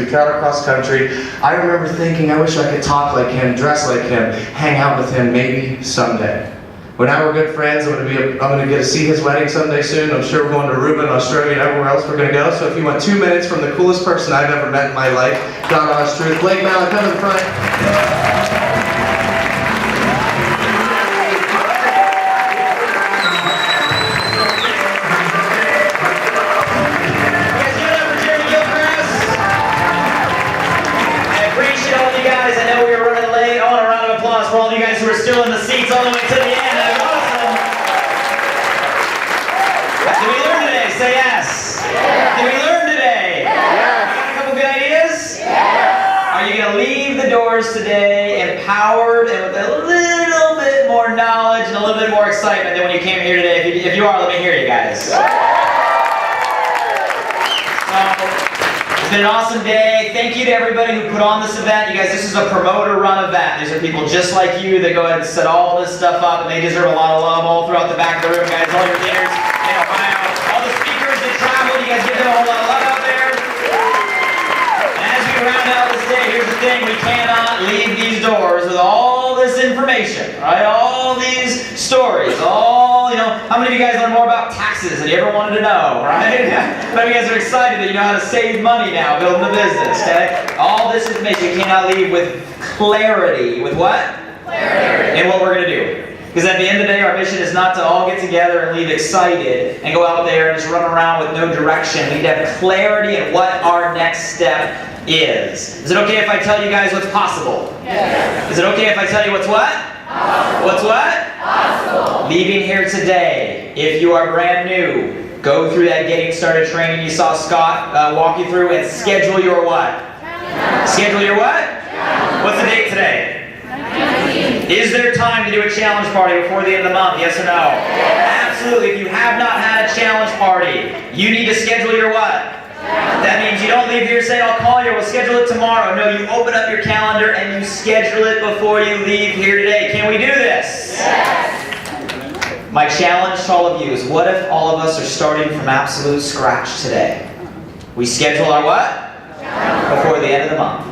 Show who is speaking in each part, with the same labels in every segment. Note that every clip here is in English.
Speaker 1: moved out across country. I remember thinking, I wish I could talk like him, dress like him, hang out with him maybe someday. Well, now we're good friends. I'm gonna get to see his wedding someday soon. I'm sure we're going to Aruba and Australia and everywhere else we're gonna go. So if you want 2 minutes from the coolest person I've ever met in my life, God honest truth, Blake Mallen, come to the front.
Speaker 2: For all of you guys who are still in the seats all the way to the end, that's awesome. Did we learn today? Say yes. Did we learn today? Got a couple good ideas? Are you going to leave the doors today empowered and with a little bit more knowledge and a little bit more excitement than when you came here today? If you are, let me hear you guys. It's been an awesome day. Thank you to everybody who put on this event. You guys, this is a promoter-run event. These are people just like you that go ahead and set all this stuff up, and they deserve a lot of love all throughout the back of the room, guys. All your leaders in Ohio, all the speakers that travel, you guys give them a whole lot of love out there. And as we round out this day, here's the thing: we cannot leave these doors with all this information, right? All these stories, how many of you guys learn more about taxes than you ever wanted to know, right? How many of you guys are excited that you know how to save money now, building a business, okay? All this information you cannot leave with clarity. With what? Clarity. And what we're going to do. Because at the end of the day, our mission is not to all get together and leave excited and go out there and just run around with no direction. We need to have clarity in what our next step is. Is it okay if I tell you guys what's possible? Yes. Is it okay if I tell you what's what? Possible. What's what? Possible. Leaving here today, if you are brand new, go through that getting started training you saw Scott walk you through and schedule your what? Schedule your what? What's the date today? 19. Is there time to do a challenge party before the end of the month? Yes or no? Yes. Absolutely. If you have not had a challenge party, you need to schedule your what? That means you don't leave here saying, I'll call you, we'll schedule it tomorrow. No, you open up your calendar and you schedule it before you leave here today. Can we do this? Yes. My challenge to all of you is, what if all of us are starting from absolute scratch today? We schedule our what? Before the end of the month.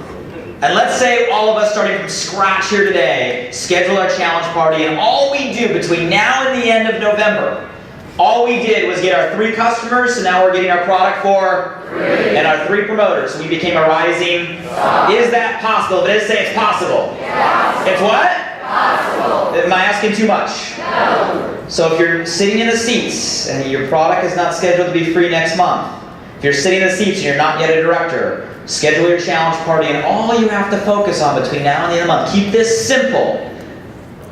Speaker 2: And let's say all of us starting from scratch here today, schedule our challenge party, and all we do between now and the end of November, all we did was get our 3 customers, so now we're getting our product for 3. And our 3 promoters. So we became a rising star. Is that possible? If it is, say it's possible. Yes. It's what? Possible. Am I asking too much? No. So if you're sitting in the seats and your product is not scheduled to be free next month, if you're sitting in the seats and you're not yet a director, schedule your challenge party, and all you have to focus on between now and the end of the month, keep this simple,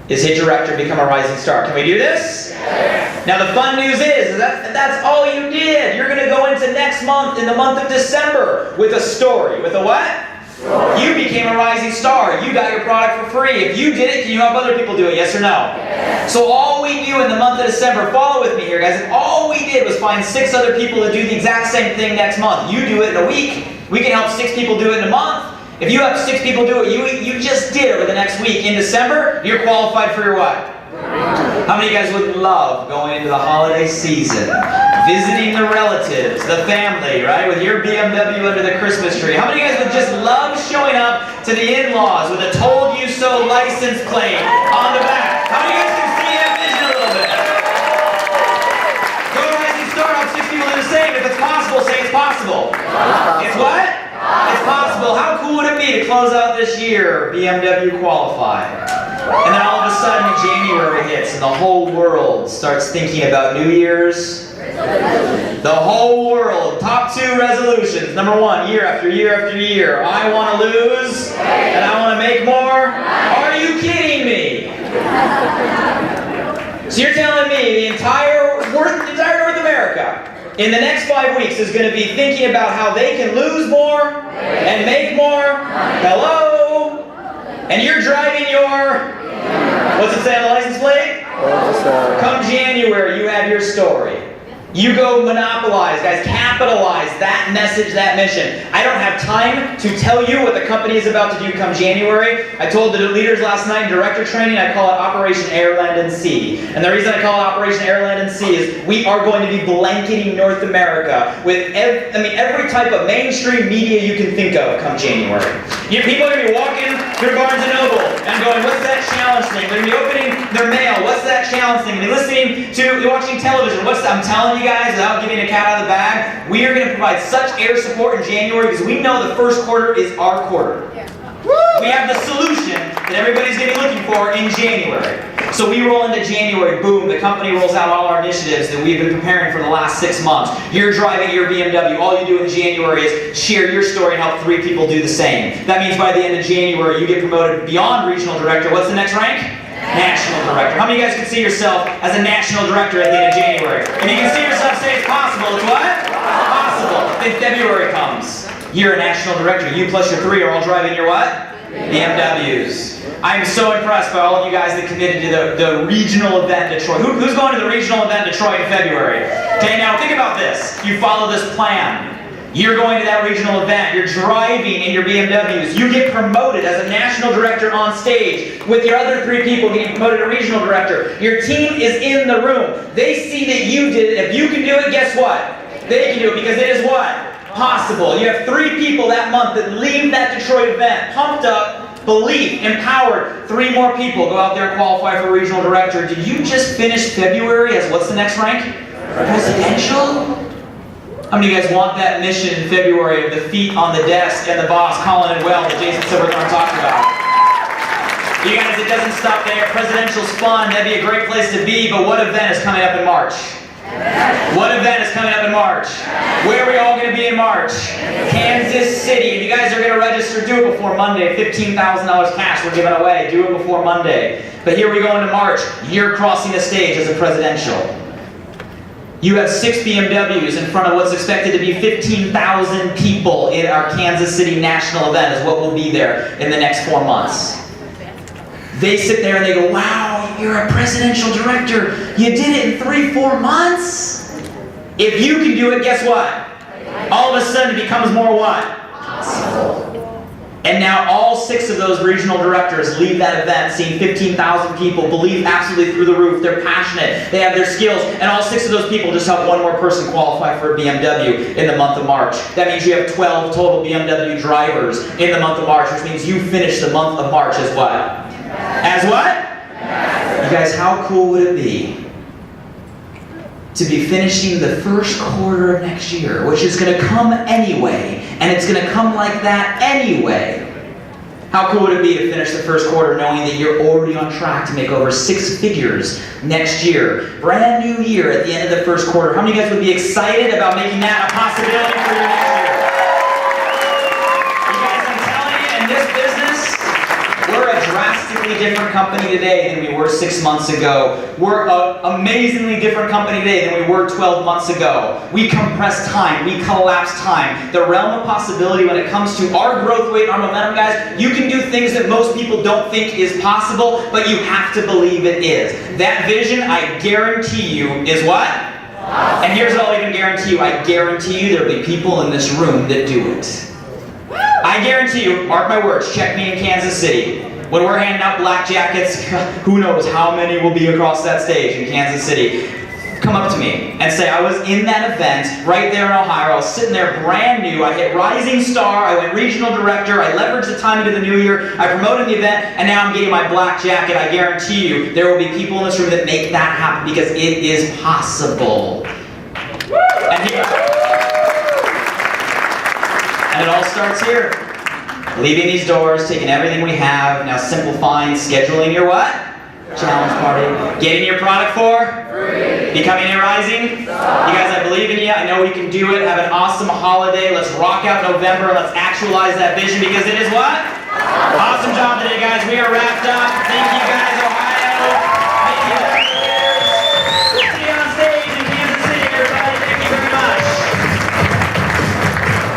Speaker 2: is hit director, become a rising star. Can we do this? Yes. Now the fun news is that's all you did. You're going to go into next month, in the month of December, with a story. With a what? Story. You became a rising star. You got your product for free. If you did it, can you help other people do it? Yes or no? Yes. So all we do in the month of December, follow with me here, guys, if all we did was find 6 other people to do the exact same thing next month, you do it in a week, we can help 6 people do it in a month. If you have 6 people do it, you just did over the next week. In December, you're qualified for your what? How many of you guys would love going into the holiday season, visiting the relatives, the family, right, with your BMW under the Christmas tree? How many of you guys would just love showing up to the in-laws with a told you so license plate on the back? How many of you guys can see that vision a little bit? Go to Rising Star, have 6 people do the same. If it's possible, say it's possible. It's what? It's possible. How cool would it be to close out this year BMW qualified? And then all of a sudden January hits and the whole world starts thinking about New Year's. The whole world. Top 2 resolutions. Number 1, year after year after year. I want to lose and I want to make more. Are you kidding me? So you're telling me the entire North America in the next 5 weeks is going to be thinking about how they can lose more and make more? Hello? And you're driving your, what's it say on the license plate? Come January, you have your story. You go monopolize, guys, capitalize that message, that mission. I don't have time to tell you what the company is about to do come January. I told the leaders last night in director training, I call it Operation Air, Land, and Sea. And the reason I call it Operation Air, Land, and Sea is we are going to be blanketing North America with every type of mainstream media you can think of come January. People are going to be walking through Barnes & Noble and going, what's that challenge thing? They're going to be opening their mail, what's that challenge thing? They're listening to, watching television, I'm telling you guys, without giving a cat out of the bag, we are going to provide such air support in January because we know the first quarter is our quarter. Yeah. We have the solution that everybody's going to be looking for in January. So we roll into January, boom, the company rolls out all our initiatives that we've been preparing for the last 6 months. You're driving your BMW, all you do in January is share your story and help 3 people do the same. That means by the end of January, you get promoted beyond regional director. What's the next rank? National director. How many of you guys can see yourself as a national director at the end of January? If you can see yourself, say it's possible. It's what? Possible. Then February comes. You're a national director. You plus your 3 are all driving your what? BMWs. I'm so impressed by all of you guys that committed to the regional event in Detroit. Who's going to the regional event in Detroit in February? Okay, now think about this. You follow this plan. You're going to that regional event. You're driving in your BMWs. You get promoted as a national director on stage with your other 3 people getting promoted to regional director. Your team is in the room. They see that you did it. If you can do it, guess what? They can do it because it is what? Possible. You have 3 people that month that leave that Detroit event pumped up, belief, empowered. 3 more people go out there and qualify for regional director. Did you just finish February as what's the next rank? Presidential? How many of you guys want that mission in February of the feet on the desk and the boss calling it well that Jason Silverthorne talked about? You guys, it doesn't stop there. Presidential's fun. That'd be a great place to be, but what event is coming up in March? What event is coming up in March? Where are we all going to be in March? Kansas City. If you guys are going to register, do it before Monday. $15,000 cash we're giving away. Do it before Monday. But here we go into March. You're crossing the stage as a presidential. You have 6 BMWs in front of what's expected to be 15,000 people in our Kansas City national event is what will be there in the next 4 months. They sit there and they go, wow, you're a presidential director. You did it in 3-4 months? If you can do it, guess what? All of a sudden it becomes more what? Possible. And now all 6 of those regional directors leave that event seeing 15,000 people, believe absolutely through the roof, they're passionate, they have their skills, and all 6 of those people just help 1 more person qualify for a BMW in the month of March. That means you have 12 total BMW drivers in the month of March, which means you finish the month of March as what? As what? You guys, how cool would it be to be finishing the first quarter of next year, which is going to come anyway, and it's going to come like that anyway. How cool would it be to finish the first quarter knowing that you're already on track to make over 6 figures next year? Brand new year at the end of the first quarter. How many of you guys would be excited about making that a possibility for your next year? You guys, I'm telling you, in this business, we're a drastically different company today than we were 6 months ago. We're an amazingly different company today than we were 12 months ago. We compress time. We collapse time. The realm of possibility when it comes to our growth rate, our momentum, guys, you can do things that most people don't think is possible, but you have to believe it is. That vision, I guarantee you, is what? Awesome. And here's what I'll even guarantee you. I guarantee you there'll be people in this room that do it. I guarantee you, mark my words, check me in Kansas City. When we're handing out black jackets, who knows how many will be across that stage in Kansas City. Come up to me and say, I was in that event right there in Ohio. I was sitting there brand new. I hit Rising Star. I went regional director. I leveraged the time into the new year. I promoted the event, and now I'm getting my black jacket. I guarantee you there will be people in this room that make that happen because it is possible. And it all starts here. Leaving these doors, taking everything we have, now simplifying, scheduling your what? Challenge party. Getting your product for? Free. Becoming a Rising? You guys, I believe in you. I know we can do it. Have an awesome holiday. Let's rock out November. Let's actualize that vision because it is what? Awesome job today, guys. We are wrapped up. Thank you, guys, Ohio.